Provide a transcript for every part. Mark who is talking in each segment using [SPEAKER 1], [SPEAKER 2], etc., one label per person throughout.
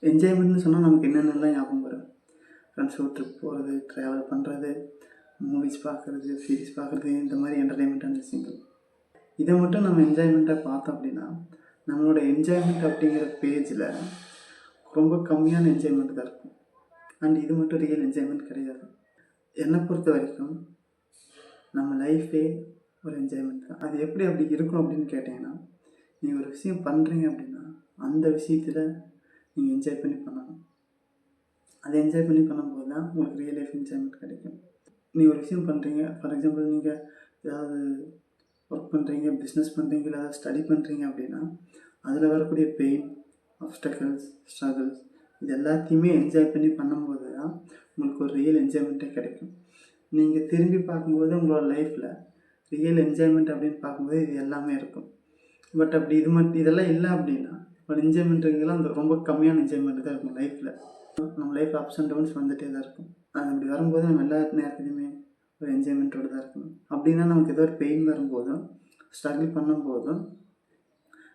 [SPEAKER 1] என்ஜாய்மெண்ட்னு சொன்னால் நமக்கு என்னென்னலாம் ஞாபகம் வரும்? ஃப்ரெண்ட்ஸோட ட்ரிப் போகிறது, ட்ராவல் பண்ணுறது, மூவிஸ் பார்க்குறது, சீரிஸ் பார்க்குறது, இந்த மாதிரி என்டர்டெயின்மெண்ட்டான விஷயங்கள். இதை மட்டும் நம்ம என்ஜாய்மெண்ட்டாக பார்த்தோம் அப்படின்னா நம்மளோட என்ஜாய்மெண்ட் அப்படிங்கிற பேஜில் ரொம்ப கம்மியான என்ஜாய்மெண்ட் தான் இருக்கும். அண்ட் இது மட்டும் ரியல் என்ஜாய்மெண்ட் கிடையாது. என்னை பொறுத்த வரைக்கும் நம்ம லைஃபே ஒரு என்ஜாய்மெண்ட் தான். அது எப்படி அப்படி இருக்கும் அப்படின்னு கேட்டிங்கன்னா, நீங்கள் ஒரு விஷயம் பண்ணுறீங்க அப்படின்னா அந்த விஷயத்தில் நீங்கள் என்ஜாய் பண்ணி பண்ணணும். அதை என்ஜாய் பண்ணி பண்ணும்போது தான் உங்களுக்கு ரியல் லைஃப் என்ஜாய்மெண்ட் கிடைக்கும். நீங்கள் ஒரு விஷயம் பண்ணுறீங்க, ஃபார் எக்ஸாம்பிள் நீங்கள் ஏதாவது ஒர்க் பண்ணுறீங்க, பிஸ்னஸ் பண்ணுறீங்க, இல்லை ஏதாவது ஸ்டடி பண்ணுறீங்க அப்படின்னா அதில் வரக்கூடிய பெயின், ஆப்ஸ்டக்கிள்ஸ், ஸ்ட்ரகிள்ஸ் இது எல்லாத்தையுமே என்ஜாய் பண்ணி பண்ணும்போது தான் உங்களுக்கு ஒரு ரியல் என்ஜாய்மெண்ட்டே கிடைக்கும். நீங்கள் திரும்பி பார்க்கும்போது உங்களோட லைஃப்பில் ரியல் என்ஜாய்மெண்ட் அப்படின்னு பார்க்கும்போது இது எல்லாமே இருக்கும். பட் அப்படி இதெல்லாம் இல்லை அப்படின்னா ஒரு என்ஜாய்மெண்ட்டுங்கெல்லாம் அந்த ரொம்ப கம்மியான என்ஜாய்மெண்ட் தான் இருக்கும் லைஃப்பில். நம்ம லைஃப் அப்ஸ் அண்ட் டவுன்ஸ் வந்துகிட்டே தான் இருக்கும். அது அப்படி வரும்போது நம்ம எல்லா நேரத்துலையுமே ஒரு என்ஜாய்மெண்ட்டோடு தான் இருக்கணும். அப்படின்னா நமக்கு ஏதோ ஒரு பெயின் வரும்போதும் ஸ்ட்ரகிள் பண்ணும்போதும்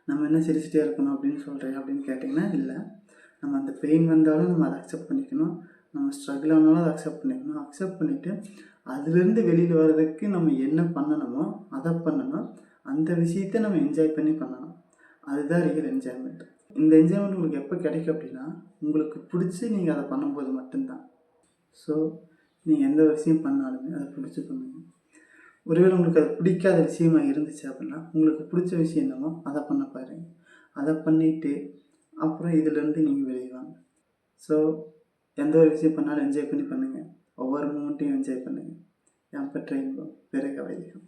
[SPEAKER 1] நம்ம என்ன சிரிச்சிட்டே இருக்கணும் அப்படின்னு சொல்கிறேன் அப்படின்னு கேட்டிங்கன்னா இல்லை. நம்ம அந்த பெயின் வந்தாலும் நம்ம அதை அக்செப்ட் பண்ணிக்கணும். நம்ம ஸ்ட்ரகிள் ஆனாலும் அதை அக்செப்ட் பண்ணிக்கணும். அக்செப்ட் பண்ணிவிட்டு அதுலேருந்து வெளியில் வர்றதுக்கு நம்ம என்ன பண்ணணுமோ அதை பண்ணணும். அந்த விஷயத்தை நம்ம என்ஜாய் பண்ணி பண்ணணும். அதுதான் ரியல் என்ஜாய்மெண்ட். இந்த என்ஜாய்மெண்ட் உங்களுக்கு எப்போ கிடைக்கும் அப்படின்னா உங்களுக்கு பிடிச்சி நீங்கள் அதை பண்ணும்போது மட்டும்தான். ஸோ நீங்கள் எந்த விஷயம் பண்ணாலுமே அதை பிடிச்சி பண்ணுங்கள். ஒருவேளை உங்களுக்கு அது பிடிக்காத விஷயமா இருந்துச்சு அப்படின்னா உங்களுக்கு பிடிச்ச விஷயம் என்னமோ அதை பண்ண பாருங்கள். அதை பண்ணிவிட்டு அப்புறம் இதிலேருந்து நீங்கள் வெளியே வாங்க. ஸோ எந்த ஒரு விஷயம் பண்ணாலும் என்ஜாய் பண்ணி பண்ணுங்கள். ஒவ்வொரு மூமெண்ட்டையும் என்ஜாய் பண்ணுங்கள். என் பெற்ற இன்பம் பிறகு வைதிகம்.